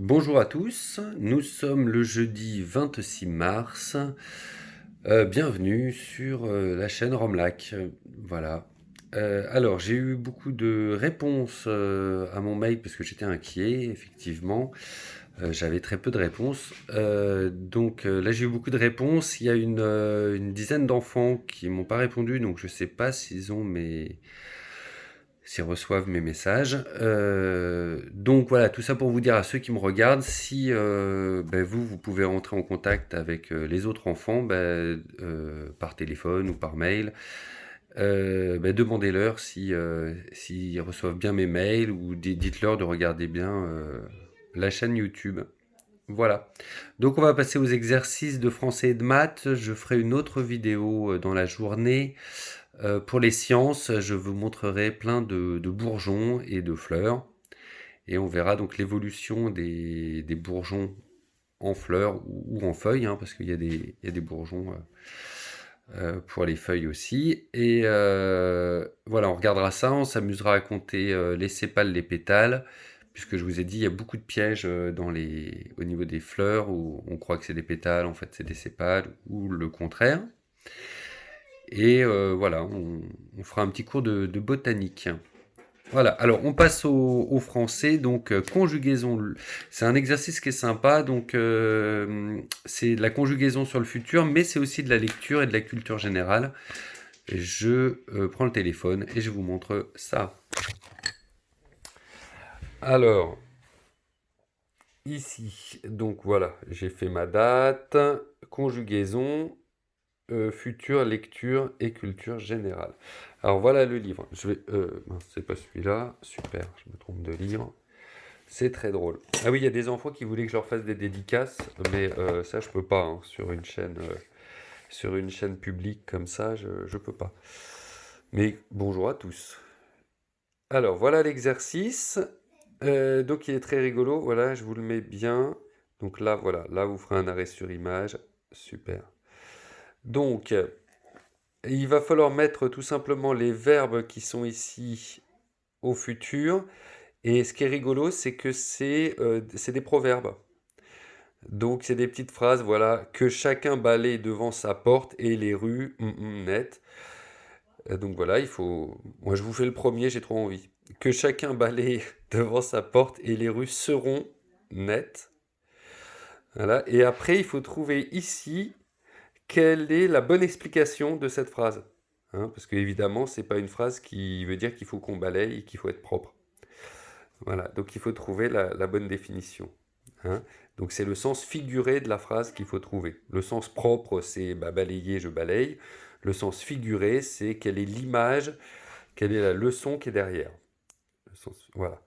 Bonjour à tous, nous sommes le jeudi 26 mars. Bienvenue sur la chaîne Romlac. Voilà. Alors, j'ai eu beaucoup de réponses à mon mail parce que j'étais inquiet, effectivement. J'avais très peu de réponses. Là, j'ai eu beaucoup de réponses. Il y a une dizaine d'enfants qui m'ont pas répondu, donc je sais pas s'ils reçoivent mes messages. Donc voilà, tout ça pour vous dire à ceux qui me regardent, si vous pouvez rentrer en contact avec les autres enfants par téléphone ou par mail. Demandez-leur s'ils reçoivent bien mes mails ou dites-leur de regarder bien la chaîne YouTube. Voilà. Donc on va passer aux exercices de français et de maths. Je ferai une autre vidéo dans la journée. Pour les sciences, je vous montrerai plein de bourgeons et de fleurs. Et on verra donc l'évolution des bourgeons en fleurs ou en feuilles, hein, parce qu'il y a des bourgeons pour les feuilles aussi. Et voilà, on regardera ça, on s'amusera à compter les sépales, les pétales, puisque je vous ai dit, il y a beaucoup de pièges au niveau des fleurs, où on croit que c'est des pétales, en fait c'est des sépales, ou le contraire. Et voilà, on fera un petit cours de botanique. Voilà, alors on passe au français, donc conjugaison. C'est un exercice qui est sympa, donc c'est de la conjugaison sur le futur, mais c'est aussi de la lecture et de la culture générale. Je prends le téléphone et je vous montre ça. Alors, ici, donc voilà, j'ai fait ma date, conjugaison, future, lecture et culture générale. Alors voilà le livre. Mince, c'est pas celui-là. Super, je me trompe de livre. C'est très drôle. Ah oui, il y a des enfants qui voulaient que je leur fasse des dédicaces, mais ça je peux pas, hein, sur une chaîne publique comme ça, je peux pas. Mais bonjour à tous. Alors voilà l'exercice. Donc il est très rigolo. Voilà, je vous le mets bien. Donc là, voilà, là vous ferez un arrêt sur image. Super. Donc, il va falloir mettre tout simplement les verbes qui sont ici au futur. Et ce qui est rigolo, c'est que c'est des proverbes. Donc, c'est des petites phrases, voilà, que chacun balaye devant sa porte et les rues nettes. Donc voilà, il faut. Moi, je vous fais le premier, j'ai trop envie. Que chacun balaye devant sa porte et les rues seront nettes. Voilà. Et après, il faut trouver ici quelle est la bonne explication de cette phrase. Hein, parce qu'évidemment, c'est pas une phrase qui veut dire qu'il faut qu'on balaye et qu'il faut être propre. Voilà, donc il faut trouver la bonne définition. Hein. Donc c'est le sens figuré de la phrase qu'il faut trouver. Le sens propre, c'est balayer, je balaye. Le sens figuré, c'est quelle est l'image, quelle est la leçon qui est derrière. Voilà.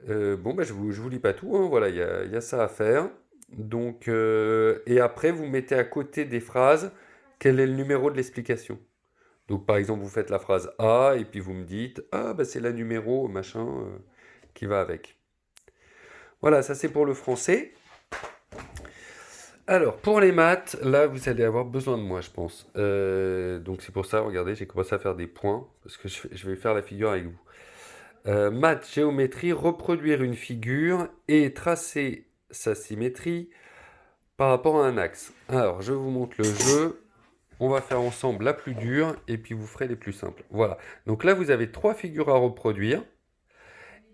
Je vous lis pas tout, hein, voilà, il y a ça à faire. Donc, et après, vous mettez à côté des phrases quel est le numéro de l'explication. Donc, par exemple, vous faites la phrase A et puis vous me dites ah, bah, c'est la numéro machin qui va avec. Voilà, ça c'est pour le français. Alors, pour les maths, là, vous allez avoir besoin de moi, je pense. Donc, c'est pour ça, regardez, j'ai commencé à faire des points, parce que je vais faire la figure avec vous. Maths, géométrie, reproduire une figure et tracer sa symétrie par rapport à un axe. Alors, je vous montre le jeu. On va faire ensemble la plus dure, et puis vous ferez les plus simples. Voilà. Donc là, vous avez trois figures à reproduire,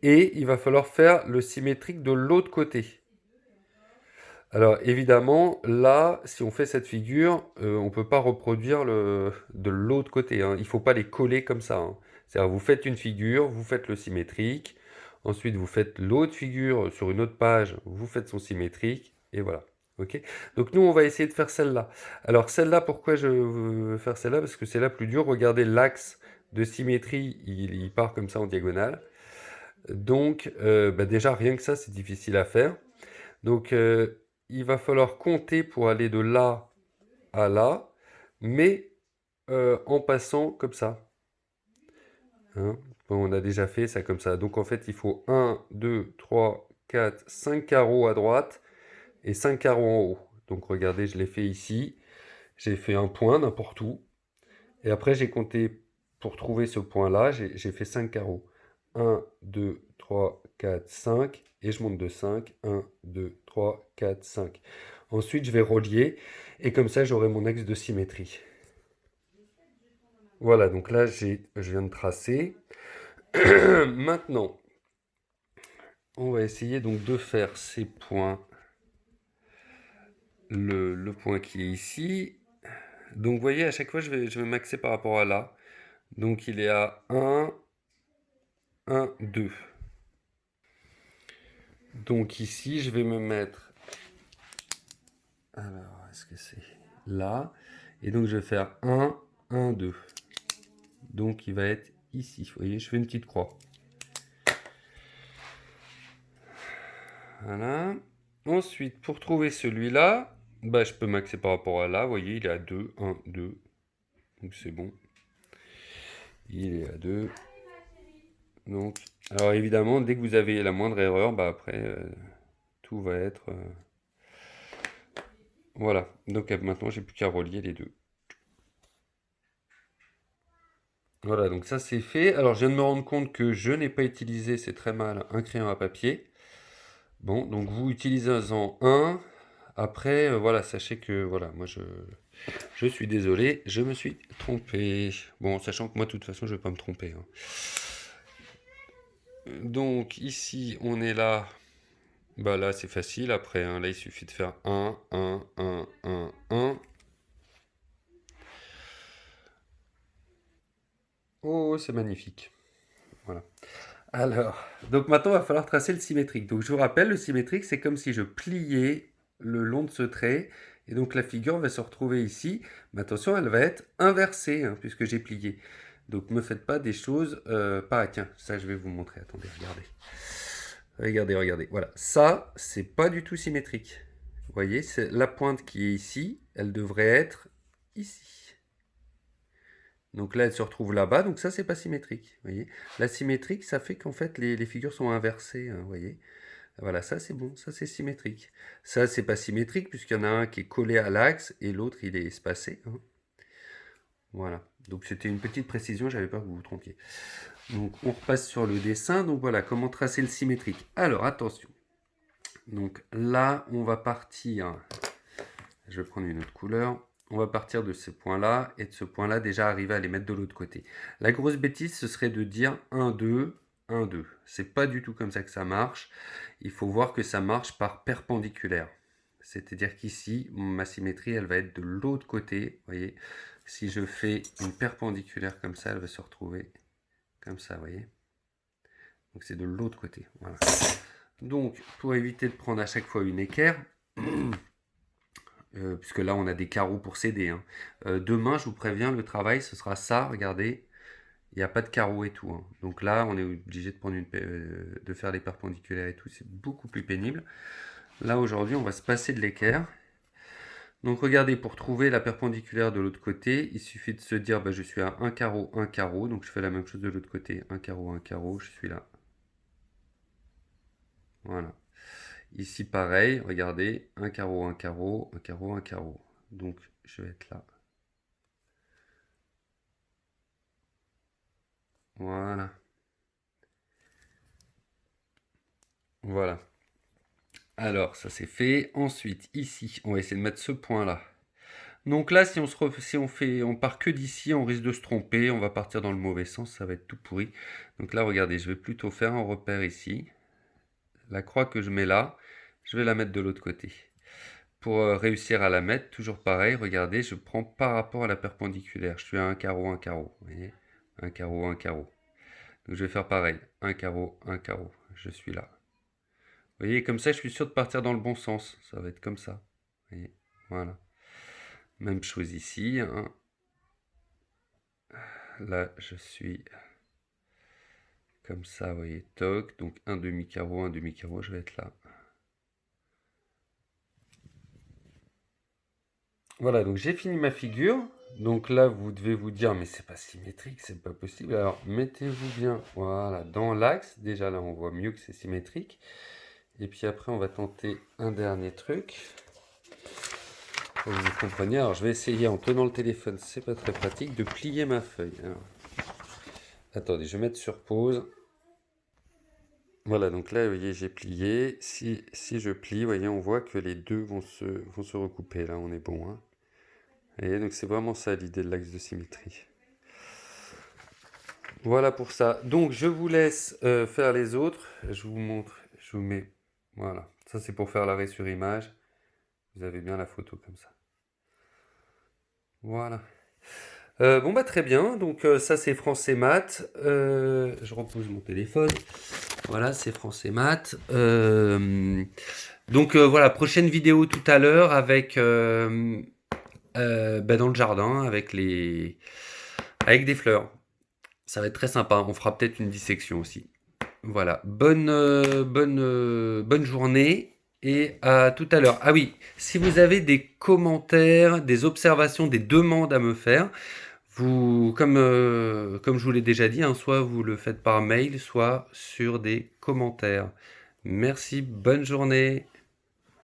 et il va falloir faire le symétrique de l'autre côté. Alors évidemment, là, si on fait cette figure, on ne peut pas reproduire de l'autre côté. Hein. Il ne faut pas les coller comme ça. Hein. C'est-à-dire, vous faites une figure, vous faites le symétrique, ensuite vous faites l'autre figure sur une autre page, vous faites son symétrique, et voilà. Ok. Donc nous, on va essayer de faire celle-là. Alors celle-là, pourquoi je veux faire celle-là? Parce que c'est la plus dure. Regardez, l'axe de symétrie, il part comme ça en diagonale. Donc déjà, rien que ça, c'est difficile à faire. Donc, il va falloir compter pour aller de là à là, mais en passant comme ça. Hein. Bon, on a déjà fait ça comme ça. Donc, en fait, il faut 1, 2, 3, 4, 5 carreaux à droite et 5 carreaux en haut. Donc, regardez, je l'ai fait ici. J'ai fait un point n'importe où. Et après, j'ai compté pour trouver ce point-là. J'ai fait 5 carreaux. 1, 2, 3, 4, 5. Et je monte de 5. 1, 2, 3, 4, 5. Ensuite, je vais relier. Et comme ça, j'aurai mon axe de symétrie. Voilà, donc là, je viens de tracer. Maintenant, on va essayer donc de faire ces points. Le point qui est ici. Donc, vous voyez, à chaque fois, je vais m'axer par rapport à là. Donc, il est à 1, 1, 2. Donc, ici, je vais me mettre... Alors, est-ce que c'est là? Et donc, je vais faire 1, 1, 2. Donc, il va être ici. Vous voyez, je fais une petite croix. Voilà. Ensuite, pour trouver celui-là, bah, je peux m'axer par rapport à là. Vous voyez, il est à 2, 1, 2. Donc, c'est bon. Il est à 2. Donc, alors évidemment, dès que vous avez la moindre erreur, bah après, tout va être... Voilà. Donc, maintenant, j'ai plus qu'à relier les deux. Voilà, donc ça c'est fait. Alors, je viens de me rendre compte que je n'ai pas utilisé, c'est très mal, un crayon à papier. Bon, donc vous utilisez-en un. Après, voilà, sachez que, voilà, moi je suis désolé, je me suis trompé. Bon, sachant que moi, de toute façon, je ne vais pas me tromper, hein. Donc, ici, on est là. Bah là, c'est facile après, hein. Là, il suffit de faire 1, 1, 1, 1, 1. Oh, c'est magnifique. Voilà. Alors, donc maintenant, il va falloir tracer le symétrique. Donc, je vous rappelle, le symétrique, c'est comme si je pliais le long de ce trait. Et donc, la figure va se retrouver ici. Mais attention, elle va être inversée, hein, puisque j'ai plié. Donc, ne me faites pas des choses pareilles. Tiens, ça, je vais vous montrer. Attendez, regardez. Regardez, regardez. Voilà. Ça, c'est pas du tout symétrique. Vous voyez, c'est la pointe qui est ici. Elle devrait être ici. Donc là, elle se retrouve là-bas, donc ça, c'est pas symétrique. Vous voyez, la symétrique, ça fait qu'en fait, les figures sont inversées. Hein, vous voyez, voilà, ça, c'est bon, ça, c'est symétrique. Ça, c'est pas symétrique, puisqu'il y en a un qui est collé à l'axe et l'autre, il est espacé. Hein. Voilà, donc c'était une petite précision, j'avais peur que vous vous trompiez. Donc, on repasse sur le dessin. Donc voilà, comment tracer le symétrique. Alors, attention. Donc là, on va partir. Je vais prendre une autre couleur. On va partir de ce point-là et de ce point-là déjà arriver à les mettre de l'autre côté. La grosse bêtise, ce serait de dire 1, 2, 1, 2. C'est pas du tout comme ça que ça marche. Il faut voir que ça marche par perpendiculaire. C'est-à-dire qu'ici, ma symétrie, elle va être de l'autre côté. Vous voyez, si je fais une perpendiculaire comme ça, elle va se retrouver comme ça, vous voyez. Donc c'est de l'autre côté. Voilà. Donc, pour éviter de prendre à chaque fois une équerre, puisque là on a des carreaux pour s'aider. Hein. Demain, je vous préviens, le travail, ce sera ça, regardez, il n'y a pas de carreaux et tout. Hein. Donc là, on est obligé de, de faire les perpendiculaires et tout, c'est beaucoup plus pénible. Là, aujourd'hui, on va se passer de l'équerre. Donc regardez, pour trouver la perpendiculaire de l'autre côté, il suffit de se dire, bah, je suis à un carreau, donc je fais la même chose de l'autre côté, un carreau, je suis là. Voilà. Ici, pareil, regardez, un carreau, un carreau, un carreau, un carreau. Donc, je vais être là. Voilà. Voilà. Alors, ça c'est fait. Ensuite, ici, on va essayer de mettre ce point-là. Donc là, si on part que d'ici, on risque de se tromper. On va partir dans le mauvais sens, ça va être tout pourri. Donc là, regardez, je vais plutôt faire un repère ici. La croix que je mets là, je vais la mettre de l'autre côté. Pour réussir à la mettre, toujours pareil, regardez, je prends par rapport à la perpendiculaire. Je suis à un carreau, un carreau. Vous voyez, un carreau, un carreau. Donc je vais faire pareil. Un carreau, un carreau. Je suis là. Vous voyez, comme ça, je suis sûr de partir dans le bon sens. Ça va être comme ça. Vous voyez, voilà. Même chose ici. Hein. Là, je suis comme ça, vous voyez, toc. Donc un demi-carreau, je vais être là. Voilà, donc j'ai fini ma figure. Donc là, vous devez vous dire, mais c'est pas symétrique, c'est pas possible. Alors, mettez-vous bien, voilà, dans l'axe. Déjà, là, on voit mieux que c'est symétrique. Et puis après, on va tenter un dernier truc. Pour que vous compreniez. Alors, je vais essayer, en tenant le téléphone, c'est pas très pratique, de plier ma feuille. Alors, attendez, je vais mettre sur pause. Voilà, donc là, vous voyez, j'ai plié. Si je plie, vous voyez, on voit que les deux vont se recouper. Là, on est bon, hein. Et donc, c'est vraiment ça l'idée de l'axe de symétrie. Voilà pour ça. Donc, je vous laisse faire les autres. Je vous montre, je vous mets. Voilà. Ça, c'est pour faire l'arrêt sur image. Vous avez bien la photo comme ça. Voilà. Bon, bah, très bien. Donc, ça, c'est français maths. Je repose mon téléphone. Voilà, c'est français maths. Donc, voilà, prochaine vidéo tout à l'heure avec bah, dans le jardin avec des fleurs. Ça va être très sympa. On fera peut-être une dissection aussi. Voilà. Bonne journée et à tout à l'heure. Ah oui, si vous avez des commentaires, des observations, des demandes à me faire, comme je vous l'ai déjà dit, hein, soit vous le faites par mail, soit sur des commentaires. Merci, bonne journée.